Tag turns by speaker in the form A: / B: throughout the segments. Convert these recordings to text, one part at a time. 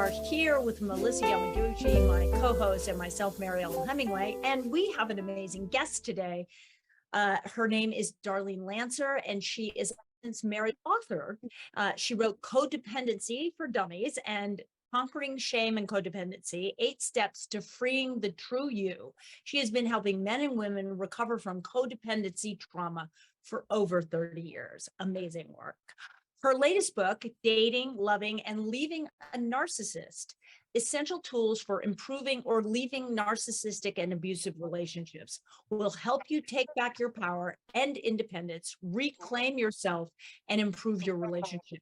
A: are here with Melissa Yamaguchi, my co-host, and myself, Mariel Hemingway, and we have an amazing guest today. Her name is Darlene Lancer, and she is a married author. She wrote Codependency for Dummies and Conquering Shame and Codependency, 8 Steps to Freeing the True You. She has been helping men and women recover from codependency trauma for over 30 years. Amazing work. Her latest book, Dating, Loving, and Leaving a Narcissist, Essential Tools for Improving or Leaving Narcissistic and Abusive Relationships, will help you take back your power and independence, reclaim yourself, and improve your relationship.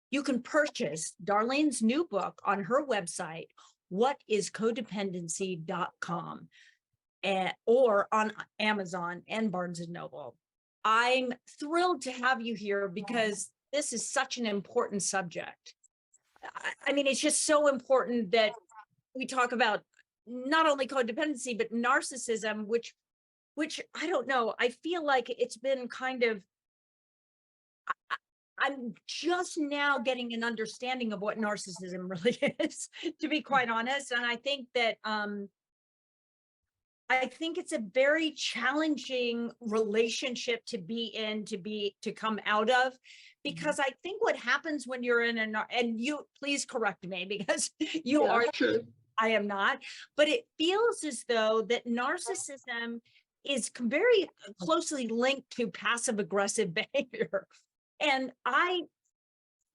A: You can purchase Darlene's new book on her website, whatiscodependency.com, or on Amazon and Barnes & Noble. I'm thrilled to have you here because this is such an important subject. I mean, it's just so important that we talk about not only codependency, but narcissism, which I don't know, I feel like it's been kind of, I'm just now getting an understanding of what narcissism really is, to be quite honest. And I think that, it's a very challenging relationship to be in, to come out of, because I think what happens when you're in and you please correct me because you are,
B: true.
A: I am not, but it feels as though that narcissism is very closely linked to passive aggressive behavior. And I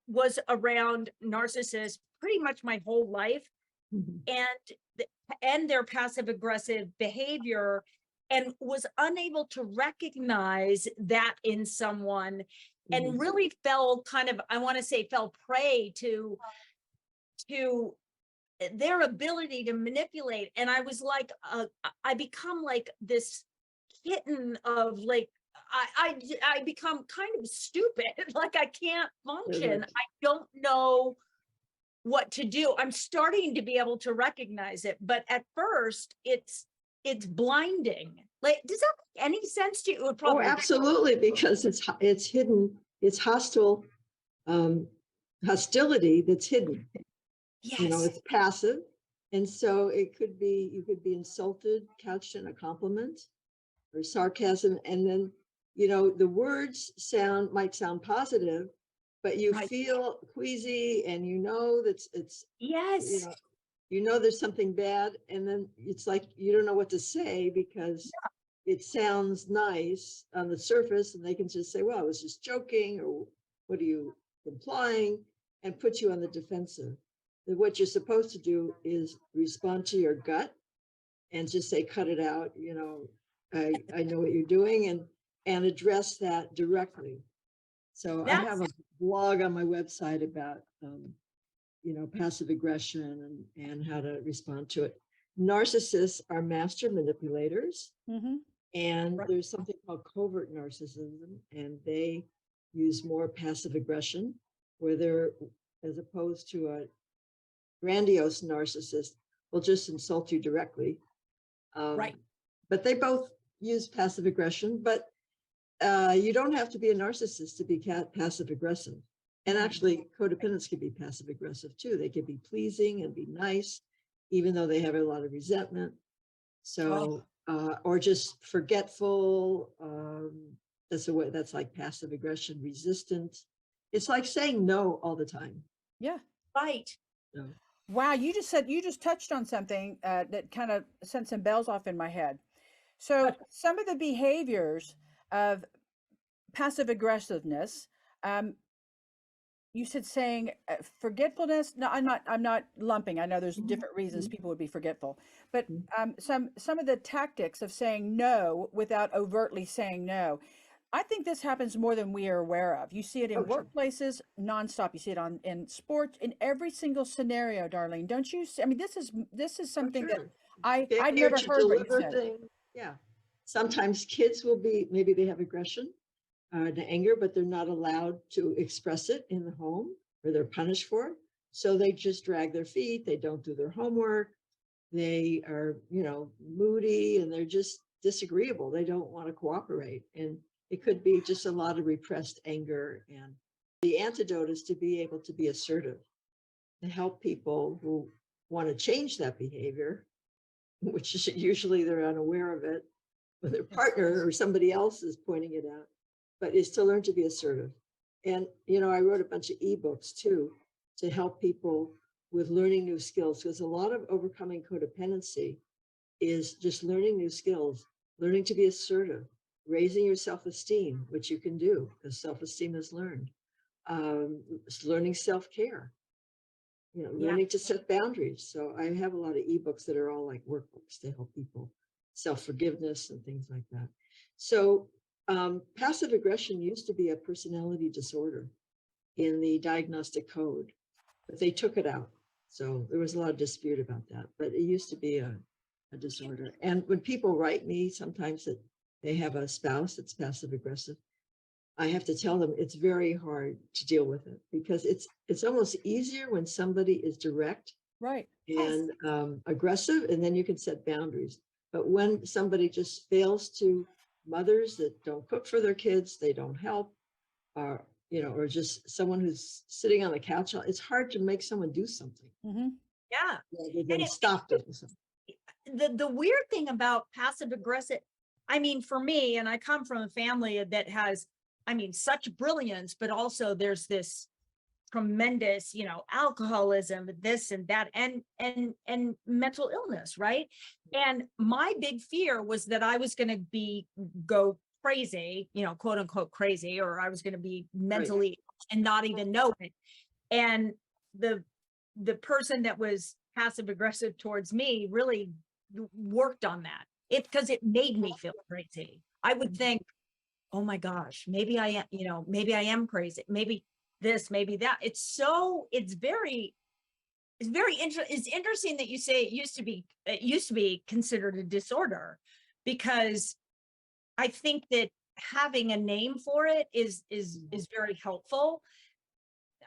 A: was around narcissists pretty much my whole life, and their passive aggressive behavior, and was unable to recognize that in someone, and really fell kind of, I want to say, fell prey to their ability to manipulate. And I was like, I become like this kitten of like, I become kind of stupid. Like I can't function. I don't know what to do. I'm starting to be able to recognize it, but at first it's blinding. Like, does that make any sense to you?
B: Oh, absolutely, because it's hidden. It's hostile hostility that's hidden.
A: Yes.
B: You know, it's passive, and so you could be insulted, couched in a compliment or sarcasm, and then the words might sound positive, but you feel queasy, and that it's
A: yes.
B: There's something bad, and then it's like you don't know what to say because it sounds nice on the surface, and they can just say, well, I was just joking, or what are you implying, and put you on the defensive. What you're supposed to do is respond to your gut and just say, cut it out, I know what you're doing, and address that directly. So I have a blog on my website about passive aggression and how to respond to it. Narcissists are master manipulators, and there's something called covert narcissism, and they use more passive aggression, where they're, as opposed to a grandiose narcissist, will just insult you directly. But they both use passive aggression, but you don't have to be a narcissist to be passive aggressive. And actually, codependents can be passive aggressive too. They can be pleasing and be nice, even though they have a lot of resentment. So, or just forgetful. That's like passive aggression, resistant. It's like saying no all the time.
C: Yeah.
A: Right.
B: So.
C: Wow. You just touched on something that kind of sent some bells off in my head. So some of the behaviors of passive aggressiveness, you said saying forgetfulness. No, I'm not lumping. I know there's different reasons people would be forgetful, but some of the tactics of saying no without overtly saying no. I think this happens more than we are aware of. You see it in workplaces nonstop. You see it in sports, in every single scenario, Darlene. Don't you? I mean, this is something that I'd never heard. What you said.
B: Yeah. Sometimes kids will maybe they have aggression, and anger, but they're not allowed to express it in the home, or they're punished for it. So they just drag their feet. They don't do their homework. They are, moody, and they're just disagreeable. They don't want to cooperate. And it could be just a lot of repressed anger. And the antidote is to be able to be assertive to help people who want to change that behavior, which is usually they're unaware of it, or their partner or somebody else is pointing it out, but is to learn to be assertive. And, I wrote a bunch of ebooks too, to help people with learning new skills, because a lot of overcoming codependency is just learning new skills, learning to be assertive, raising your self-esteem, which you can do because self-esteem is learned, learning self-care,
A: Yeah.
B: learning to set boundaries. So I have a lot of ebooks that are all like workbooks to help people, self-forgiveness and things like that. So passive aggression used to be a personality disorder in the diagnostic code, but they took it out. So there was a lot of dispute about that, but it used to be a disorder. And when people write me, sometimes that they have a spouse that's passive aggressive, I have to tell them it's very hard to deal with it, because it's almost easier when somebody is direct,
C: Right.
B: and aggressive, and then you can set boundaries. But when somebody just fails to, mothers that don't cook for their kids, they don't help, or or just someone who's sitting on the couch, it's hard to make someone do something.
C: Mm-hmm.
A: Yeah.
B: Rather than stop doing something.
A: The weird thing about passive aggressive, I mean, for me, and I come from a family that has, I mean, such brilliance, but also there's this tremendous, alcoholism, this and that, and mental illness, right? And my big fear was that I was going to go crazy, quote unquote crazy, or I was going to be mentally and not even know it. And the person that was passive aggressive towards me really worked on that. Because it made me feel crazy. I would think, oh my gosh, maybe I am, maybe I am crazy. Maybe this, maybe that. It's very interesting. It's interesting that you say it used to be considered a disorder, because I think that having a name for it is very helpful.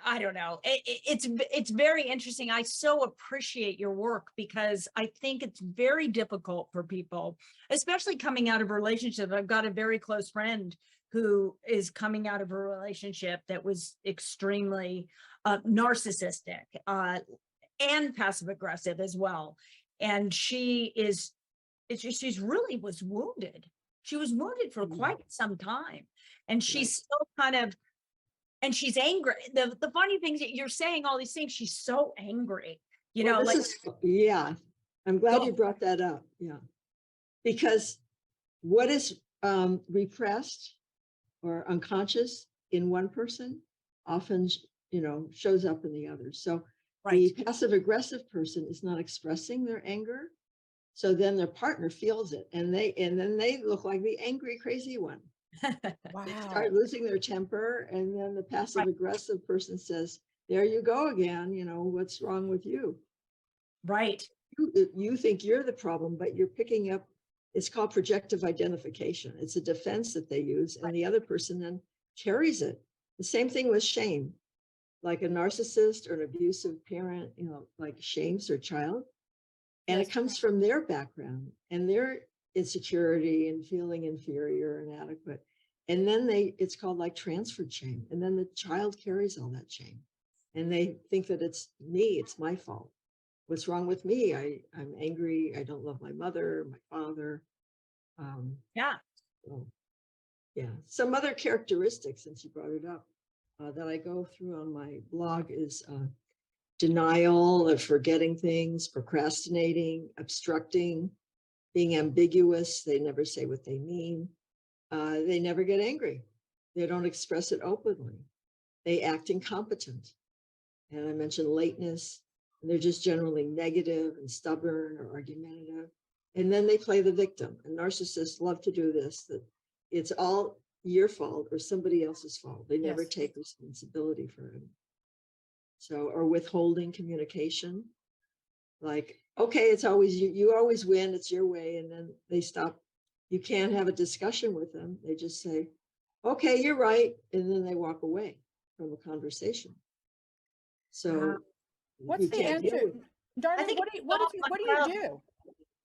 A: I don't know. It's very interesting. I so appreciate your work, because I think it's very difficult for people, especially coming out of a relationship. I've got a very close friend who is coming out of a relationship that was extremely narcissistic and passive aggressive as well. And she's really was wounded. She was wounded for quite some time, and she's still kind of. And she's angry. The funny thing is that you're saying all these things. She's so angry,
B: Well,
A: like.
B: Yeah, I'm glad you brought that up. Yeah, because what is repressed or unconscious in one person often, shows up in the other. So
A: Right.
B: the passive aggressive person is not expressing their anger. So then their partner feels it, and then they look like the angry, crazy one.
C: Wow.
B: They start losing their temper, and then the passive aggressive person says, there you go again, what's wrong with you?
A: Right.
B: You think you're the problem, but you're picking up, it's called projective identification. It's a defense that they use, and the other person then carries it. The same thing with shame. Like a narcissist or an abusive parent, like shames their child, and it comes from their background and their insecurity and feeling inferior and inadequate. And then it's called like transferred shame. And then the child carries all that shame, and they think that it's me, it's my fault. What's wrong with me? I'm angry. I don't love my mother, my father.
A: Yeah.
B: So, yeah. Some other characteristics, since you brought it up, that I go through on my blog is denial of forgetting things, procrastinating, obstructing, being ambiguous. They never say what they mean. They never get angry. They don't express it openly. They act incompetent. And I mentioned lateness. And they're just generally negative and stubborn or argumentative. And then they play the victim. And narcissists love to do this, that it's all your fault or somebody else's fault. They never take responsibility for it. So, or withholding communication. Like, okay, it's always you always win, it's your way. And then they stop. You can't have a discussion with them. They just say, okay, you're right. And then they walk away from the conversation. So
C: what's the answer? Darlene, what do you do?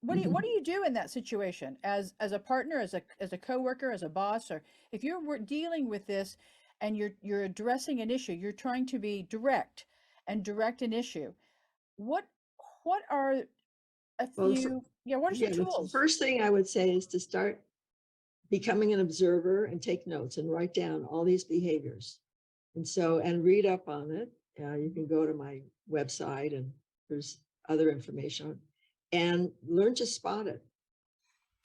C: What do you do in that situation as a partner, as a coworker, as a boss, or if you're dealing with this and you're addressing an issue, you're trying to be direct and direct an issue. What are a
B: Well,
C: few, what are some
B: the
C: tools?
B: first thing I would say is to start becoming an observer and take notes and write down all these behaviors. And read up on it. You can go to my website and there's other information, and learn to spot it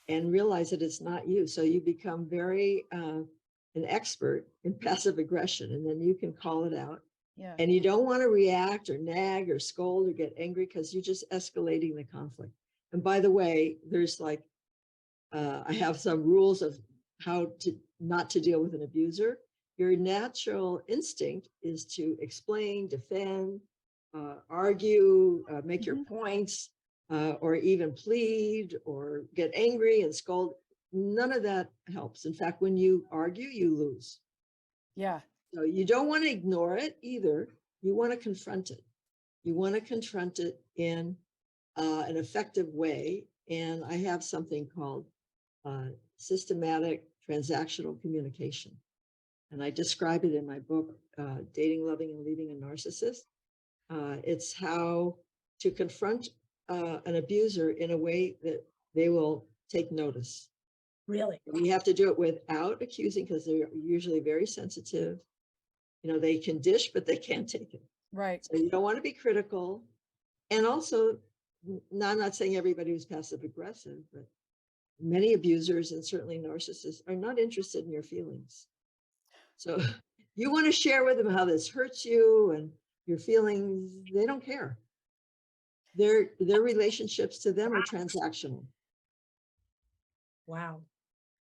B: and realize that it's not you. So you become very an expert in passive aggression, and then you can call it out.
C: Yeah.
B: And you don't want to react or nag or scold or get angry, because you're just escalating the conflict. And by the way, there's like, I have some rules of how to not to deal with an abuser. Your natural instinct is to explain, defend, argue, make your points, or even plead or get angry and scold. None of that helps. In fact, when you argue, you lose.
C: Yeah.
B: So you don't want to ignore it either. You want to confront it. You want to confront it in an effective way. And I have something called systematic transactional communication. And I describe it in my book, Dating, Loving, and Leaving a Narcissist. It's how to confront an abuser in a way that they will take notice.
A: Really?
B: We have to do it without accusing, because they're usually very sensitive. They can dish, but they can't take it.
C: Right.
B: So you don't want to be critical. And also, I'm not saying everybody who's passive aggressive, but many abusers and certainly narcissists are not interested in your feelings. So you want to share with them how this hurts you and your feelings. They don't care. Their relationships to them are transactional.
A: Wow.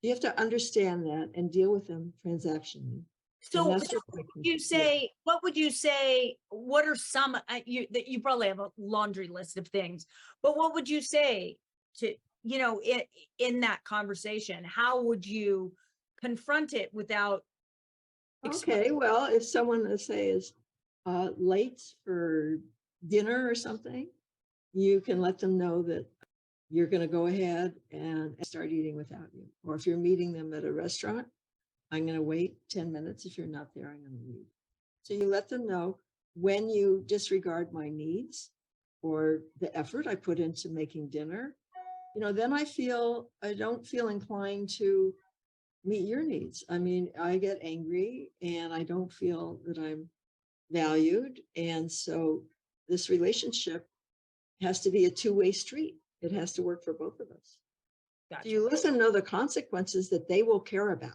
B: You have to understand that and deal with them transactionally.
A: So
B: what
A: would you say, what would you say, what are some, that you probably have a laundry list of things, but what would you say to, in that conversation? How would you confront it without?
B: Okay, well, if someone, let's say, is late for dinner or something, you can let them know that you're going to go ahead and start eating without you. Or if you're meeting them at a restaurant, I'm going to wait 10 minutes. If you're not there, I'm going to leave. So you let them know, when you disregard my needs or the effort I put into making dinner, then I don't feel inclined to meet your needs. I mean, I get angry and I don't feel that I'm valued. And so this relationship has to be a two-way street. It has to work for both of us.
A: Gotcha.
B: So you let them know the consequences that they will care about.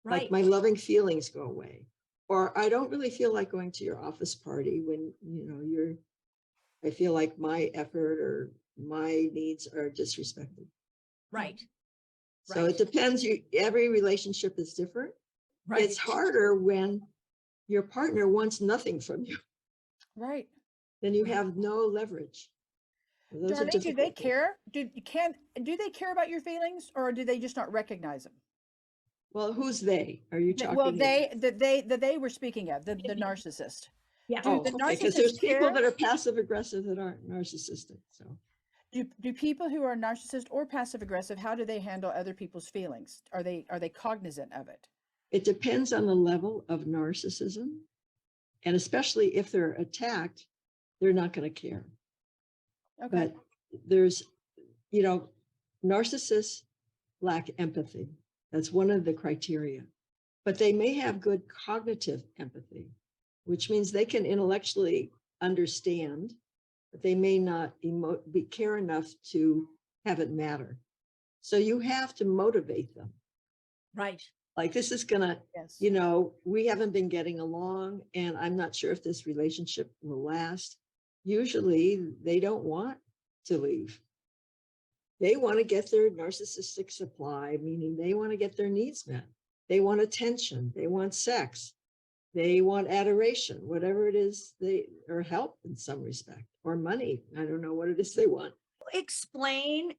A: Right.
B: Like, my loving feelings go away, or I don't really feel like going to your office party when, I feel like my effort or my needs are disrespected.
A: Right.
B: So
A: Right.
B: it depends. Every relationship is different.
A: Right.
B: It's harder when your partner wants nothing from you.
C: Right.
B: Then you have no leverage. Those are
C: Darlene, do they
B: difficult.
C: care? Do they care about your feelings, or do they just not recognize them?
B: Well, who's they? Are you talking?
C: Well, they were speaking of, the narcissist.
A: Yeah.
C: Do the
B: because there's
C: narcissists
B: people
C: care?
B: that are passive aggressive that aren't narcissistic. So
C: Do people who are narcissist or passive aggressive, how do they handle other people's feelings? Are they cognizant of it?
B: it depends on the level of narcissism, and especially if they're attacked, they're not going to care.
C: Okay.
B: But there's, narcissists lack empathy. That's one of the criteria. But they may have good cognitive empathy, which means they can intellectually understand, but they may not care enough to have it matter. So you have to motivate them.
A: Right.
B: Like, this is gonna,
C: Yes.
B: we haven't been getting along, and I'm not sure if this relationship will last. Usually they don't want to leave. They want to get their narcissistic supply, meaning they want to get their needs met. They want attention. They want sex. They want adoration, whatever it is, or help in some respect, or money. I don't know what it is they want.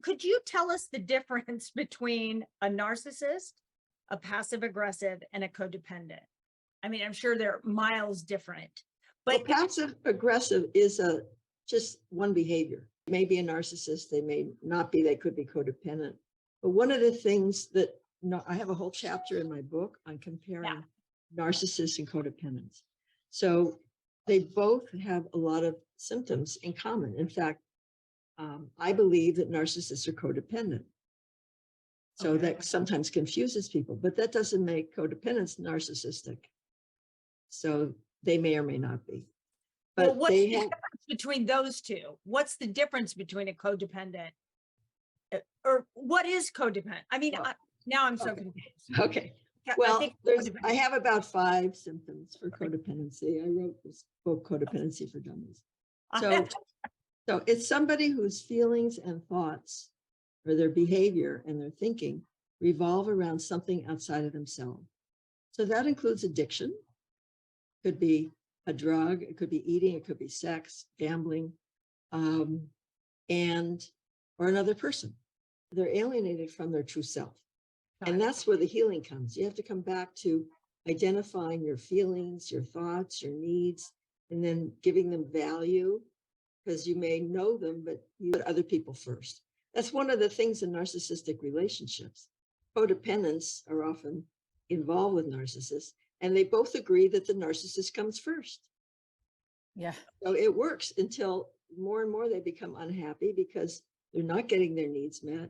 A: Could you tell us the difference between a narcissist, a passive aggressive, and a codependent? I mean, I'm sure they're miles different, but
B: passive aggressive is just one behavior. They may be a narcissist, they may not be, they could be codependent. But one of the things that, I have a whole chapter in my book on comparing narcissists and codependents. So they both have a lot of symptoms in common. In fact, I believe that narcissists are codependent. So
A: Okay.
B: that sometimes confuses people, but that doesn't make codependence narcissistic. So they may or may not be.
A: Well,
B: But
A: what's
B: they
A: the
B: have,
A: difference between those two? What's the difference between a codependent or what is codependent? I mean,
B: Well,
A: now I'm so
B: okay.
A: confused.
B: Okay.
A: I
B: Well,
A: think
B: I have about 5 symptoms for codependency. I wrote this book, Codependency for Dummies. So it's somebody whose feelings and thoughts or their behavior and their thinking revolve around something outside of themselves. So that includes addiction, could be a drug, it could be eating, it could be sex, gambling, and or another person. They're alienated from their true self. And that's where the healing comes. You have to come back to identifying your feelings, your thoughts, your needs, and then giving them value, because you may know them, but you put other people first. That's one of the things in narcissistic relationships. Codependents are often involved with narcissists, and they both agree that the narcissist comes first.
C: Yeah.
B: So it works until more and more they become unhappy because they're not getting their needs met,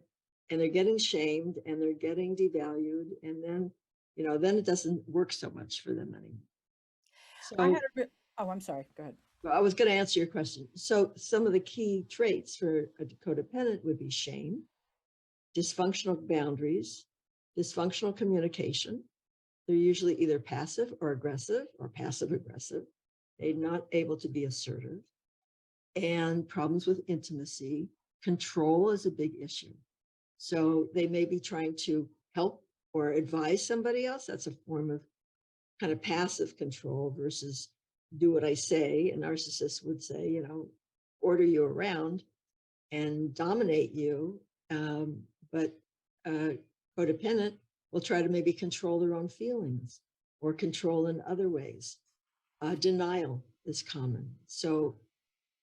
B: and they're getting shamed, and they're getting devalued, and then, then it doesn't work so much for them anymore. So
C: oh, I'm sorry. Go ahead.
B: I was going to answer your question. So some of the key traits for a codependent would be shame, dysfunctional boundaries, dysfunctional communication. They're usually either passive or aggressive or passive aggressive. They're not able to be assertive, and problems with intimacy. Control is a big issue. So they may be trying to help or advise somebody else. That's a form of kind of passive control versus do what I say. A narcissist would say, order you around and dominate you. But codependent will try to maybe control their own feelings or control in other ways. Denial is common. So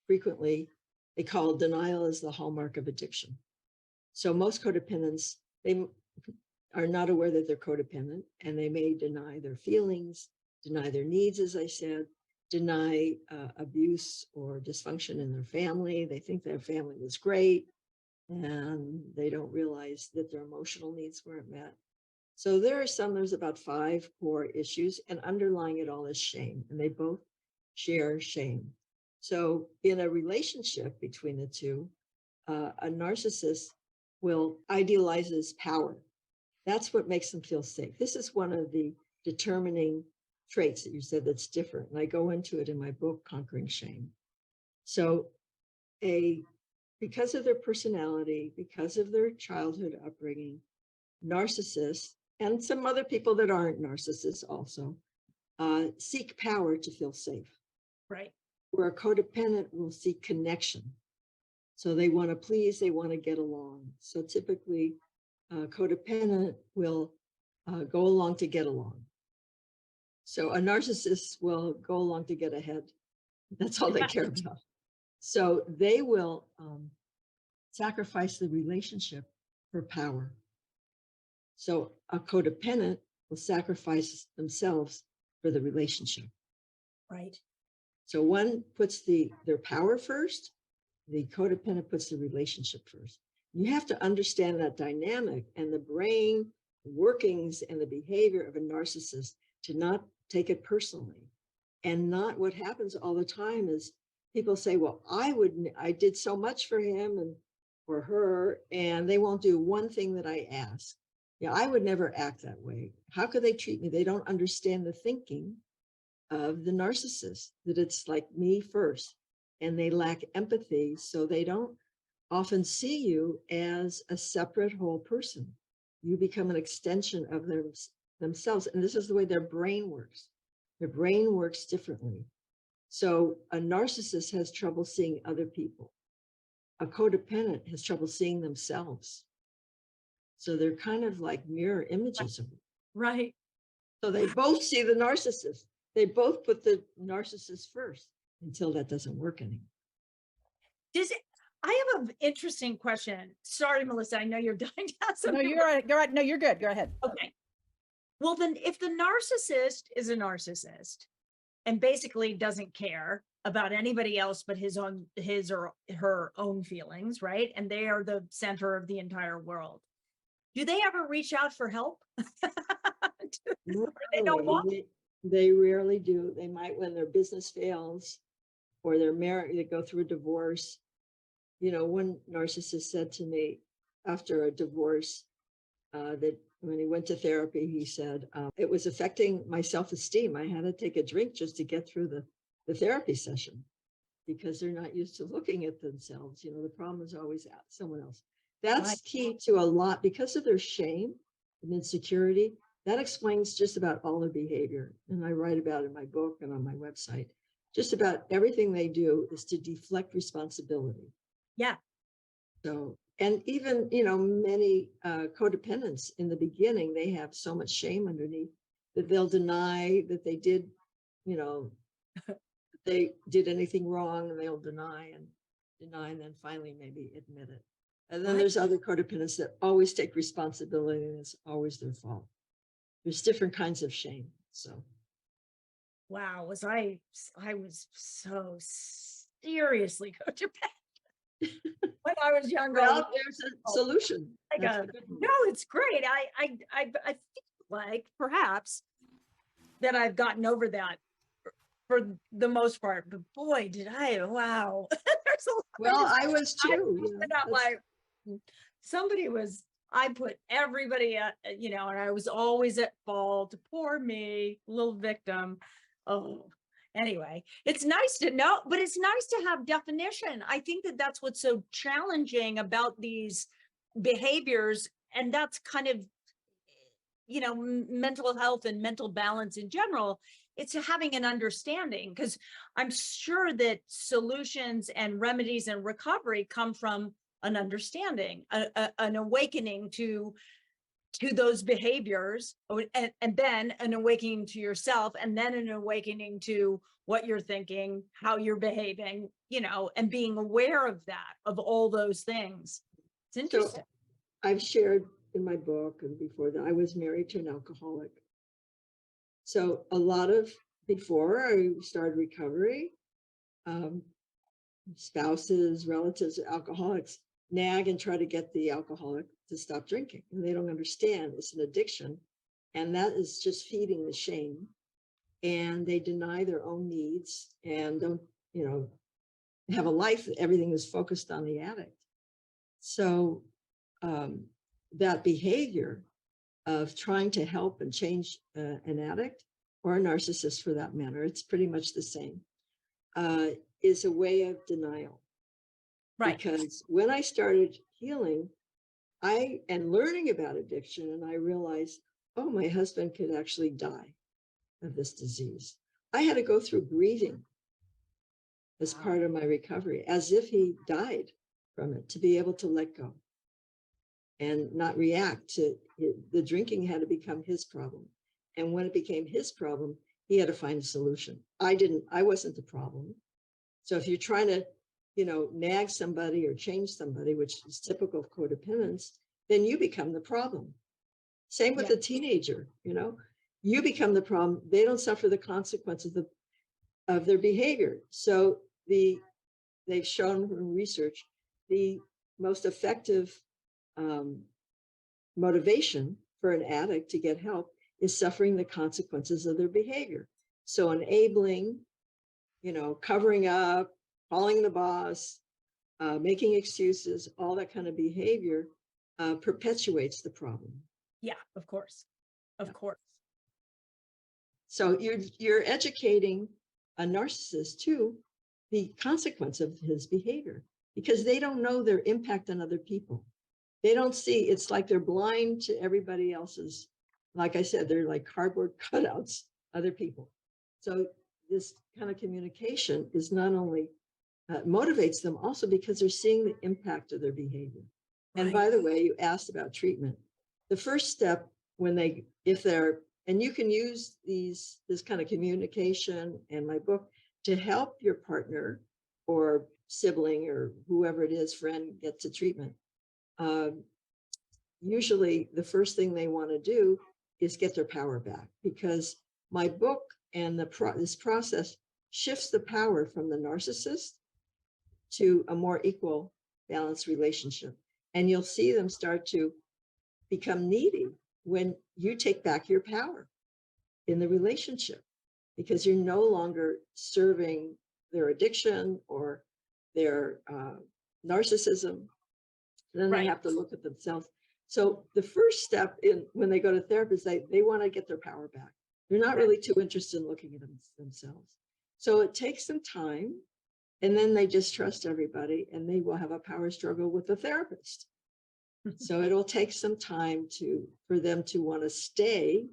B: frequently they call denial as the hallmark of addiction. So most codependents, they are not aware that they're codependent, and they may deny their feelings, deny their needs, as I said, deny abuse or dysfunction in their family. They think their family was great, and they don't realize that their emotional needs weren't met. So there's about 5 core issues, and underlying it all is shame, and they both share shame. So in a relationship between the two, a narcissist will idealizes power. That's what makes them feel safe. This is one of the determining traits that you said that's different. And I go into it in my book, Conquering Shame. So because of their personality, because of their childhood upbringing, narcissists, and some other people that aren't narcissists also, seek power to feel safe.
A: Right.
B: Where a codependent will seek connection. So they want to please, they want to get along. So typically, codependent will go along to get along. So a narcissist will go along to get ahead. That's all they care about. So they will sacrifice the relationship for power. So a codependent will sacrifice themselves for the relationship.
A: Right.
B: So one puts their power first, the codependent puts the relationship first. You have to understand that dynamic and the brain workings and the behavior of a narcissist to not take it personally. And not what happens all the time is people say, well, I did so much for him and for her, and they won't do one thing that I ask. Yeah, I would never act that way. How could they treat me? They don't understand the thinking of the narcissist, that it's like me first, and they lack empathy. So they don't often see you as a separate whole person. You become an extension of themselves. And this is the way their brain works. Their brain works differently. So a narcissist has trouble seeing other people. A codependent has trouble seeing themselves. So they're kind of like mirror images of it.
A: Right.
B: So they both see the narcissist. They both put the narcissist first until that doesn't work anymore.
A: I have an interesting question. Sorry, Melissa, I know you're dying to ask something.
C: No, you're right. Go right. No, you're good. Go ahead.
A: Okay. Well, then if the narcissist is a narcissist and basically doesn't care about anybody else but his or her own feelings, right? And they are the center of the entire world. Do they ever reach out for help?
B: No,
A: They don't want.
B: they rarely do. They might when their business fails or they're married, they go through a divorce. You know, one narcissist said to me after a divorce that when he went to therapy, he said, it was affecting my self-esteem. I had to take a drink just to get through the therapy session because they're not used to looking at themselves. You know, the problem is always at someone else. That's
A: Right.
B: key to a lot because of their shame and insecurity. That explains just about all their behavior. And I write about it in my book and on my website. Just about everything they do is to deflect responsibility.
A: Yeah.
B: So, and even, you know, many codependents in the beginning, they have so much shame underneath that they'll deny that they did, you know, they did anything wrong, and they'll deny, and then finally maybe admit it. And then
A: Right.
B: there's other codependents that always take responsibility and it's always their fault. There's different kinds of shame. So
A: Wow, I was so seriously codependent when I was younger.
B: well, there's a solution.
A: Like
B: That's
A: a,
B: the good news.
A: no, it's great. I feel like perhaps that I've gotten over that for the most part, but boy, did I, wow. There's a lot.
B: Well, I was
A: I
B: too.
A: was
B: You know,
A: not like somebody was, I put everybody at, you know, and I was always at fault. Poor me, little victim. Oh, anyway, it's nice to know, but it's nice to have definition. I think that that's what's so challenging about these behaviors. And that's kind of, you know, mental health and mental balance in general. It's having an understanding, because I'm sure that solutions and remedies and recovery come from an understanding, an awakening to those behaviors, and then an awakening to yourself, and then an awakening to what you're thinking, how you're behaving, you know, and being aware of that, of all those things. It's interesting.
B: so I've shared in my book and before that I was married to an alcoholic. So a lot of before I started recovery, spouses, relatives, alcoholics nag and try to get the alcoholic to stop drinking. And they don't understand it's an addiction. And that is just feeding the shame. And they deny their own needs and don't, you know, have a life that everything is focused on the addict. So that behavior of trying to help and change an addict or a narcissist for that matter, it's pretty much the same, is a way of denial.
A: Right.
B: Because when I started healing, and learning about addiction, and I realized, oh, my husband could actually die of this disease. I had to go through grieving as part of my recovery, as if he died from it, to be able to let go and not react to the drinking. Had to become his problem. And when it became his problem, he had to find a solution. I wasn't the problem. So if you're trying to, you know, nag somebody or change somebody, which is typical of codependence, then you become the problem. Same with a teenager, you know, you become the problem. They don't suffer the consequences of their behavior. So they've shown from research, the most effective motivation for an addict to get help is suffering the consequences of their behavior. So enabling, you know, covering up, calling the boss, making excuses, all that kind of behavior perpetuates the problem.
A: Yeah, of course. Of course.
B: So you're educating a narcissist too, the consequence of his behavior, because they don't know their impact on other people. They don't see, it's like they're blind to everybody else's, like I said, they're like cardboard cutouts, other people. So this kind of communication is not only motivates them also because they're seeing the impact of their behavior. And by the way, you asked about treatment. The first step when and you can use this kind of communication and my book to help your partner or sibling or whoever it is, friend, get to treatment. Usually the first thing they want to do is get their power back, because my book And this process shifts the power from the narcissist to a more equal, balanced relationship. And you'll see them start to become needy when you take back your power in the relationship, because you're no longer serving their addiction or their narcissism. Then they have to look at themselves. So the first step when they go to therapists, they want to get their power back. They're not really too interested in looking at themselves. So it takes some time, and then they just trust everybody, and they will have a power struggle with the therapist. So it'll take some time for them to want to stay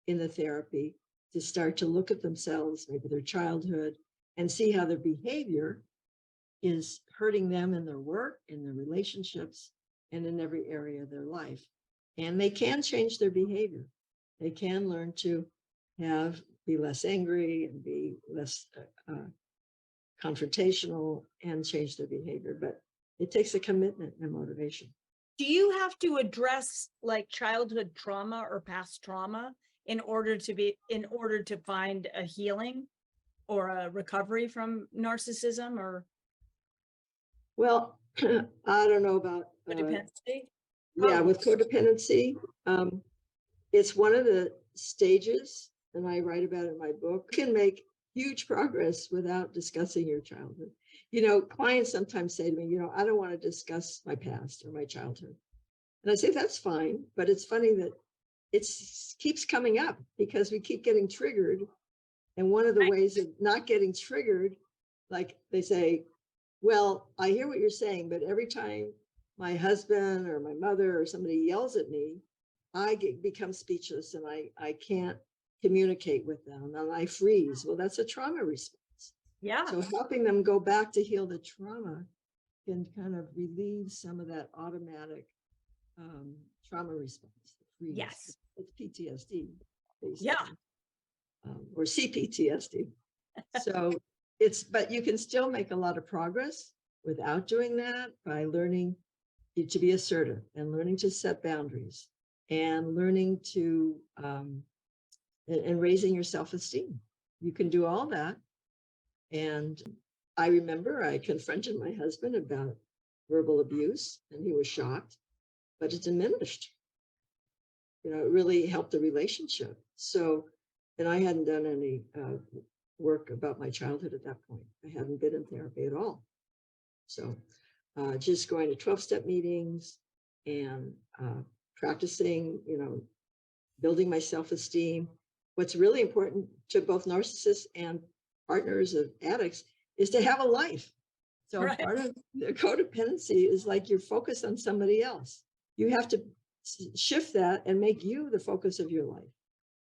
B: in the therapy, to start to look at themselves, maybe their childhood, and see how their behavior is hurting them in their work, in their relationships, and in every area of their life. And they can change their behavior. They can learn to be less angry and be less confrontational and change their behavior. But it takes a commitment and motivation.
A: Do you have to address like childhood trauma or past trauma in order to find a healing or a recovery from narcissism or?
B: Well, I don't know about
A: codependency.
B: Yeah, with codependency, it's one of the stages, and I write about it in my book. You can make huge progress without discussing your childhood. Clients sometimes say to me, I don't want to discuss my past or my childhood. And I say, that's fine. But it's funny that it keeps coming up because we keep getting triggered. And one of the ways of not getting triggered, like they say, well, I hear what you're saying, but every time my husband or my mother or somebody yells at me, I become speechless and I can't communicate with them and I freeze. Well, that's a trauma response.
A: Yeah.
B: So helping them go back to heal the trauma can kind of relieve some of that automatic trauma response. Freeze.
A: Yes.
B: It's PTSD. Basically.
A: Yeah.
B: Or CPTSD. So but you can still make a lot of progress without doing that by learning to be assertive and learning to set boundaries and learning to and raising your self-esteem. You can do all that. And I remember I confronted my husband about verbal abuse and he was shocked, but it diminished. It really helped the relationship. So, and I hadn't done any work about my childhood at that point. I hadn't been in therapy at all. So just going to 12-step meetings and practicing, building my self-esteem. What's really important to both narcissists and partners of addicts is to have a life. So part of the codependency is like you're focused on somebody else. You have to shift that and make you the focus of your life.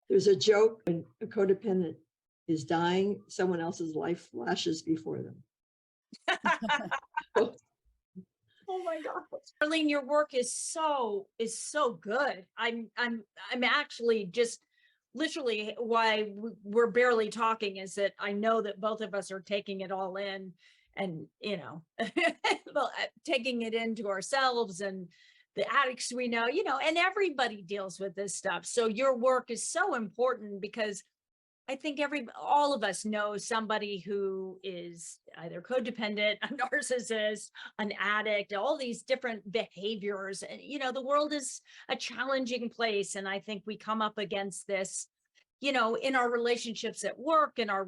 B: There's a joke when a codependent is dying, someone else's life flashes before them.
A: Oh my God. Darlene, your work is so good. I'm actually just literally why we're barely talking is that I know that both of us are taking it all in and, taking it into ourselves and the addicts we know, and everybody deals with this stuff. So your work is so important because I think all of us know somebody who is either codependent, a narcissist, an addict, all these different behaviors. And, the world is a challenging place. And I think we come up against this, in our relationships at work and our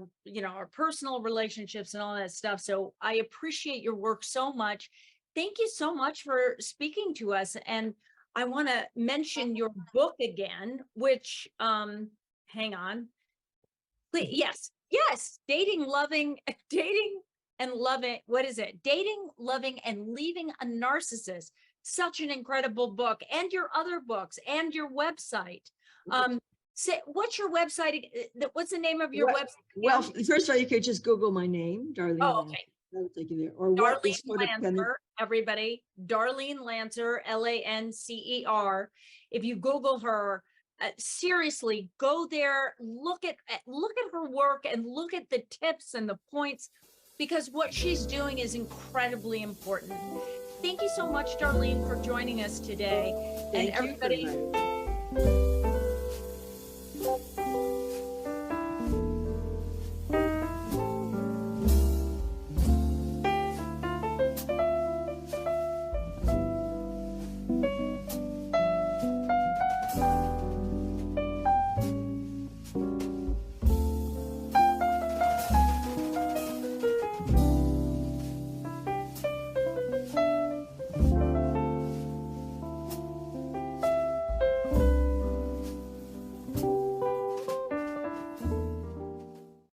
A: personal relationships and all that stuff. So I appreciate your work so much. Thank you so much for speaking to us. And I want to mention your book again, which, hang on. Yes. Dating, and loving. What is it? Dating, loving, and leaving a narcissist. Such an incredible book, and your other books, and your website. What's your website? What's the name of your website?
B: Well, first of all, you could just Google my name, Darlene.
A: Oh, okay.
B: That'll take you there. Or
A: Darlene
B: what is codependent?
A: Lancer, everybody. Darlene Lancer, Lancer. If you Google her. Seriously, go there, look at her work and look at the tips and the points, because what she's doing is incredibly important. Thank you so much, Darlene, for joining us today.
B: Thank
A: and
B: you
A: everybody.